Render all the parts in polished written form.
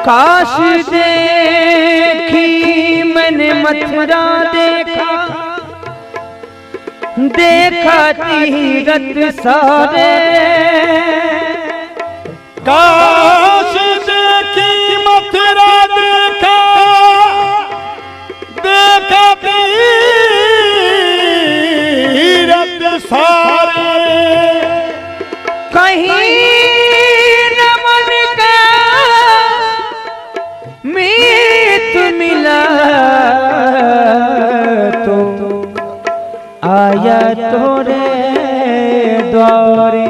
काश देखी मैंने मथुरा देखा, देखा तीरथ सारे। काश देखी मथुरा देखा, देखा तीरथ सारे। कहीं न मन का मीत मिला तो आया तोरे द्वारे।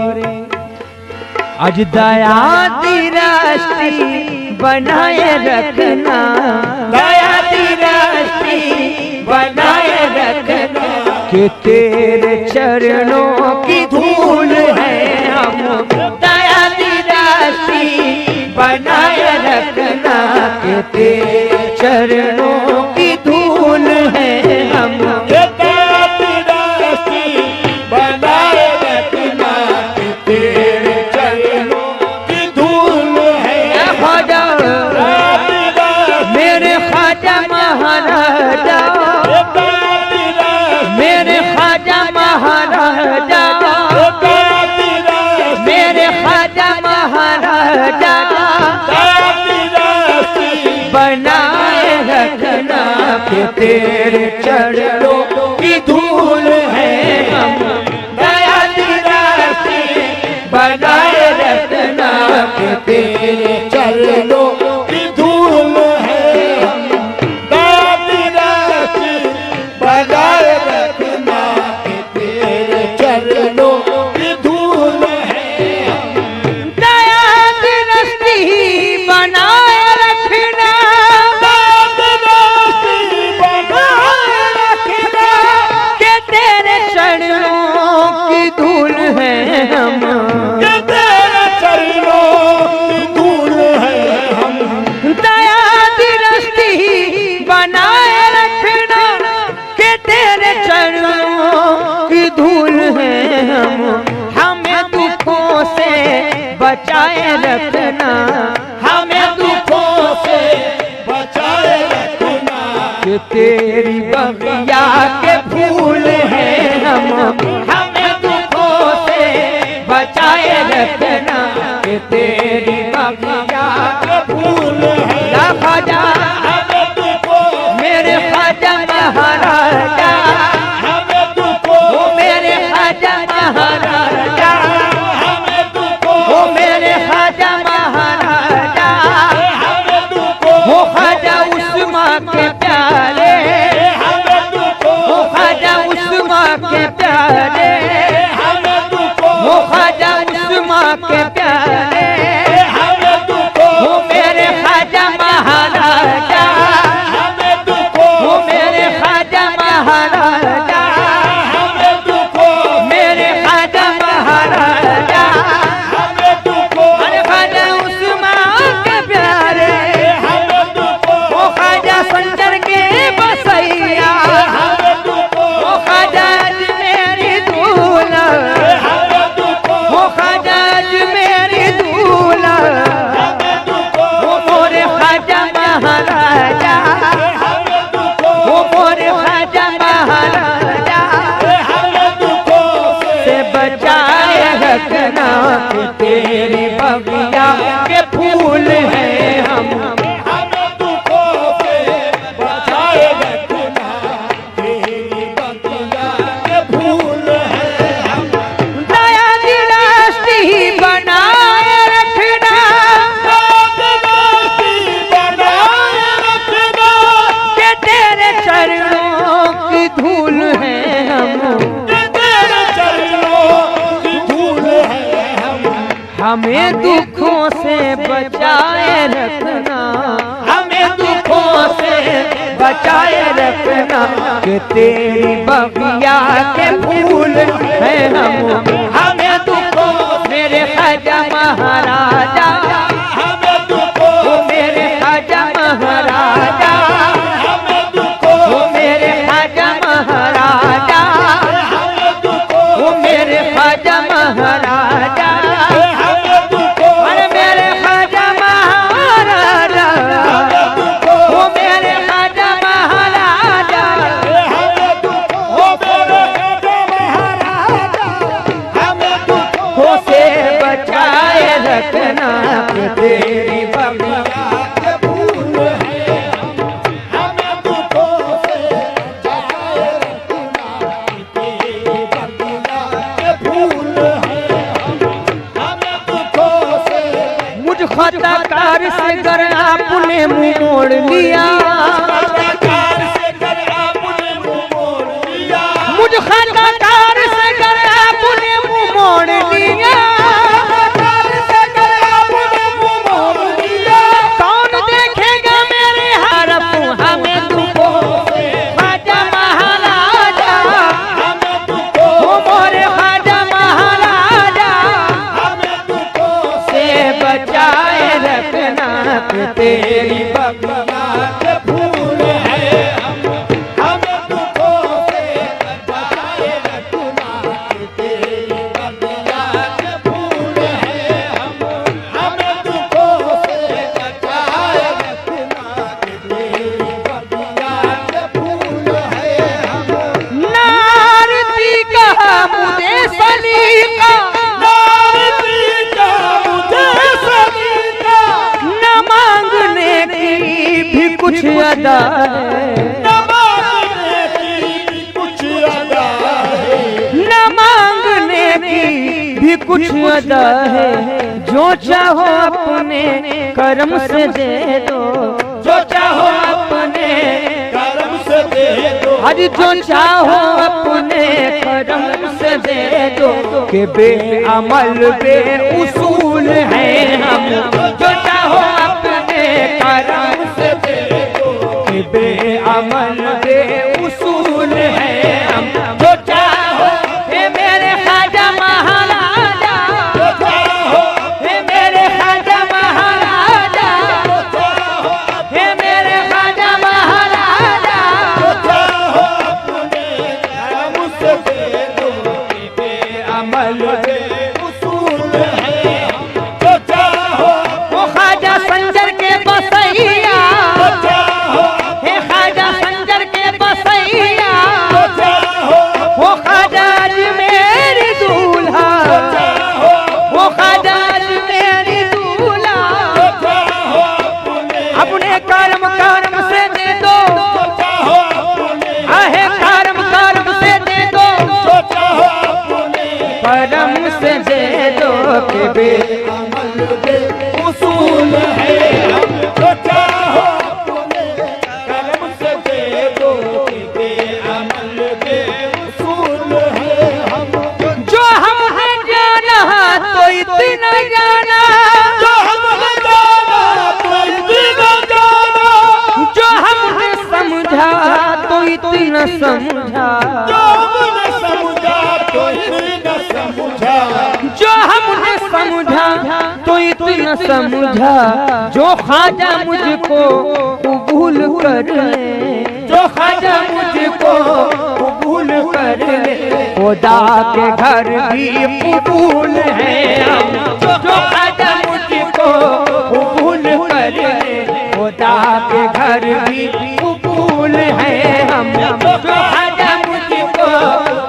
आज दया दी राशि बनाए रखना, दया दी राशि बनाए रखना, कि तेरे चरणों की धूल है हम। दया दी राशि बनाए रखना, कि तेरे चरणों की धूल है हम। बनाए रखना, कि तेरे चरणों की धूल है। ख्वाजा मेरे ख्वाजा महाराजा, मेरे ख्वाजा महाराजा, मेरे ख्वाजा महाराजा, बनाए रखना, कि तेरे चरणों की धूल है हम। दया दी राशि बनाए रखना, कि तेरे चरणों की धूल है हम। दया दी राशि बनाए रखना, कि तेरे चरणों की धूल है हम। दया दी राशि बनाए रखना, कि तेरे चरणों की धूल है हम। तेरे चरणों की धूल है हम। दया दी राशि बनाए रखना, कि तेरे चरणों की धूल है हम। हमें दुखों से बचाए रखना, हमें दुखों से बचाए रखना, कि तेरी बगिया के फूल हैं हम। हमें दुखों से बचाए रखना, कि तेरी बगिया के फूल है। या ख्वाजा मेरे ख्वाजा महाराजा, वो मेरे ख्वाजा महाराजा, वो मेरे ख्वाजा महाराजा, वो ख्वाजा उस्मा के प्यारे, वो ख्वाजा उस्मा के प्यारे, वो ख्वाजा उस्मा के प्यारे, वो मेरे ख्वाजा महाराजा, वो मेरे ख्वाजा महाराजा, मेरे ख्वाजा महाराजा, अरे ख्वाजा उस्मा के प्यारे, वो ख्वाजा संजर के बसैया, वो ख्वाजा मेरी दूल्हा, वो ख्वाजा मेरी दूल्हा, वो मोरे ख्वाजा महाराजा, वो मोरे ख्वाजा महाराजा, से बचाए रखना, कि तेरी बगिया के फूल हैं हम। बचाए रखना, तेरी बगिया के फूल है हम। दया दी राशि बनाए रखना, बनाए रखना, कि तेरे चरणों की धूल है हम। तेरे चरणों की धूल है हम। हमें दुखों से बचाए रखना, हमें दुखों से बचाए रखना, कि तेरी बगिया के फूल है हम। हमें दुखों मेरे ख्वाजा महाराजा, वो मेरे ख्वाजा महाराजा, वो मेरे ख्वाजा महाराजा, वो मेरे ख्वाजा महाराजा, अरे मेरे ख्वाजा महाराजा, खताकार से गर आपने मुंह मोड़ लिया, खताकार से गर आपने मुंह मोड़ लिया, मुझ खताकार से गर आपने मुंह मोड़ लिया, खताकार से गर आपने मुंह मोड़ लिया, कौन देखेगा मेरे हरफ हमें तुमको ख्वाजा महाराजा, हमें तुझको वो मोरे ख्वाजा महाराजा हमें तुझको से बचाए रखना कि तेरी बगिया के फूल है हम, हमें तुझको से बचाए रखना कि तेरी बगिया के फूल है हम, हमें तुझको से बचाए रखना कि तेरी बगिया के फूल है हम। नारती कहा मुझे सलीका, नारती का मुझे सलीका, न मांगने की भी कुछ अदा है, न मांगने की कुछ अदा है, न मांगने की भी कुछ अदा है, जो चाहो अपने कर्म से दे दो, जो चाहो अपने कर्म से दे दो, आज जो चाहो अपने कर्म से दे दो, कि बेअमल बेउसूल हैं हम, जो चाहो अपने कर्म से दे दो, कि बेअमल बेउसूल हैं हम, जो चाहो हे मेरे ख्वाजा महाराजा, जो चाहो हे मेरे ख्वाजा महाराजा, चाहो हे मेरे ख्वाजा महाराजा, चाहो अपने कर्म से दे दो, अमल उसूल है हम, जो चाहो वो ख्वाजा संजर के बसैया, चाहो हे ख्वाजा संजर के बसैया, चाहो वो ख्वाजा मेरी दूल्हा, चाहो वो ख्वाजा मेरी दूल्हा, चाहो अपने कर्म कर्म से दे दो, चाहो अपने आहे कर्म कर्म से दे दो, चाहो अपने कर्म से दे दो, कि अमल दे उसूल है हम, जो चाहो अपने कर्म से दे दो, कि अमल दे उसूल है हम, जो हमने जाना तो इतना जाना, जो हमने जाना तो इतना जाना, जो हमने समझा तो इतना समझा, जो हमने समझा तो इतना समझा, जो हमने समझा तो इतना समझा, जो ख्वाजा मुझको कबूल कर ले, जो ख्वाजा मुझको कबूल कर ले, खुदा के घर भी कबूल है हम, जो ख्वाजा मुझको कबूल कर ले, खुदा के घर भी कबूल है हम, जो ख्वाजा मुझको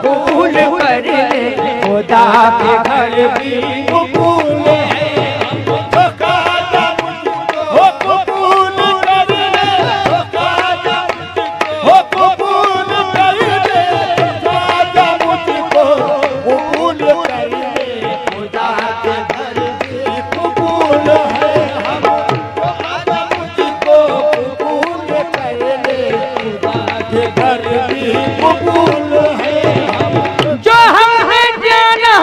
कबूल कर ले, खुदा के घर भी कबूल है हम, जो ख्वाजा मुझको कबूल कर ले, जो ख्वाजा मुझको कबूल कर ले, ख्वाजा मुझको कबूल कर ले, खुदा के घर भी कबूल है हम, जो ख्वाजा मुझको कबूल कर ले, खुदा के घर भी कबूल है हम, जो हमने जाना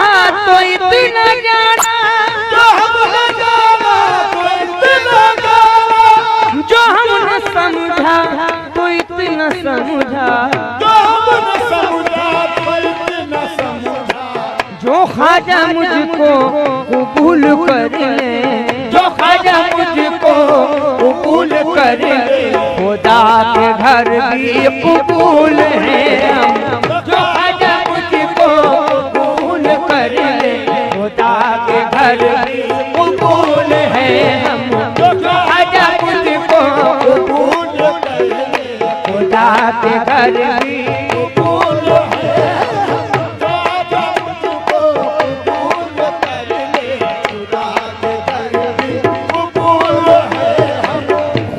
तो इतना जाना, जो हमने जाना तो इतना जाना, जो हमने समझा तो इतना समझा, जो हमने समझा तो इतना समझा, जो ख्वाजा मुझको कबूल कर ले, जो ख्वाजा मुझको कबूल कर ले, खुदा के घर भी कबूल है हम, जो ख्वाजा मुझको कबूल कर ले, खुदा के घर भी कबूल है हम, जो ख्वाजा मुझको कबूल कर ले, खुदा के घर भी कबूल है, ख्वाजा मुझको कबूल कर ले, खुदा के घर भी कबूल है हम,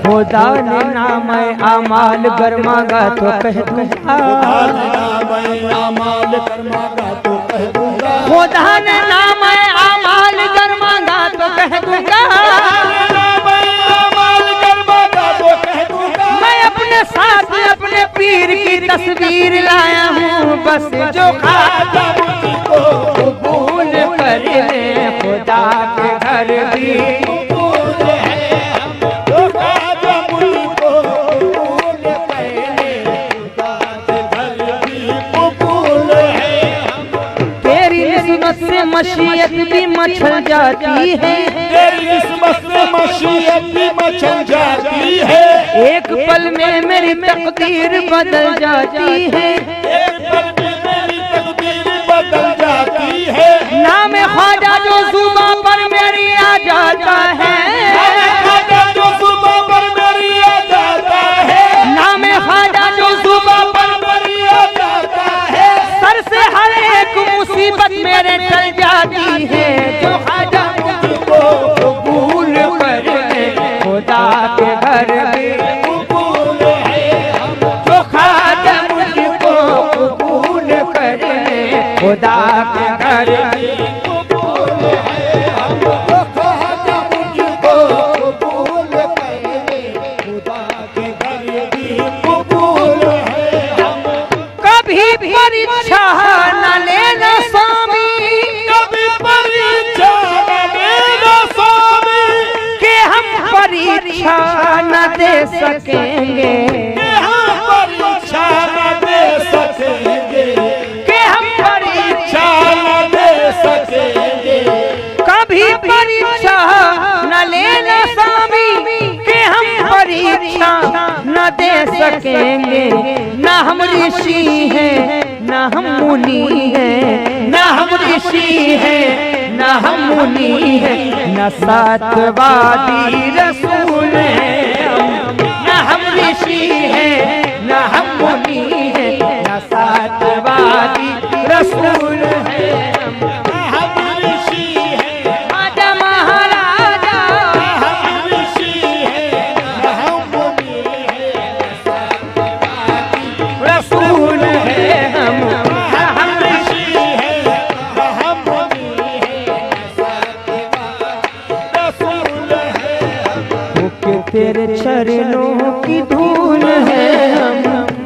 खुदा ने नाम अमाल गर मांगा तो कह दूंगा, अमाल कर मांगा तो कह दूंगा, खुदा ने नाम अमाल गर मांगा तो कह दूंगा, तकदीर लाया हूँ बस जो ख्वाजा मुझको कबूल कर ले खुदा के घर भी कबूल है जो ख्वाजा मुझको कबूल कर ले खुदा के घर भी कबूल है। तेरी निस्बत से मशीयत भी मचल जाती है, तेरी निस्बत से मशीयत भी मचल जाती है, एक पल में मेरी तकदीर बदल जाती है, एक पल में मेरी तकदीर बदल जाती है। नाम ख्वाजा जो जुबां पर मेरी आ जाता है, ख्वाजा जो जुबां पर मेरी आ जाता है, नाम ख्वाजा जो जुबां पर मेरी आ जाता है, सर से हर एक मुसीबत मेरे टल जाती है। जो ख्वाजा मुझको कबूल कर ले खुदा के घर में कबूल है जो ख्वाजा मुझको कबूल कर ले खुदा के घर में कबूल है जो ख्वाजा मुझको कबूल कर ले खुदा के घर भी कबूल है। कभी परीक्षा न लेना स्वामी, कभी परीक्षा न लेना स्वामी, कि हम परीक्षा न दे सकेंगे, कि हम परीक्षा न दे सकेंगे, कि हम परीक्षा न दे सकेंगे। कभी परीक्षा न लेना स्वामी, कि हम परीक्षा न दे सकेंगे। न हम ऋषि हैं न हम मुनि हैं, न हम ऋषि हैं न हम मुनि हैं, न सत्यवादी रसूल हैं। न हम ऋषि हैं न हम मुनि हैं, न सत्यवादी रसूल हैं। हम ऋषि हैं, ख्वाजा महाराजा हम ऋषि हैं, हम मुनि हैं, रसूल है हम ऋषि हैं, हम मुनि हैं, रसूल हैं। के तेरे चरणों की धूल है हम,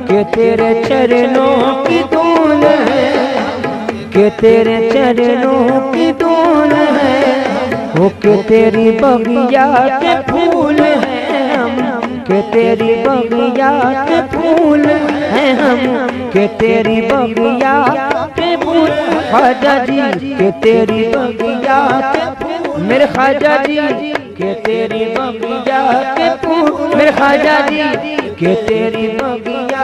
के तेरे चरणों की धूल है, के तेरे चरणों की धूल है, वो के तेरी बगिया के फूल हैं हम, के तेरी बगिया के फूल हैं हम, के तेरी बगिया के फूल। ख्वाजा जी के तेरी बगिया के फूल, मेरे ख्वाजा जी के तेरी बगिया के फूल, मेरे ख्वाजा जी के तेरी बगिया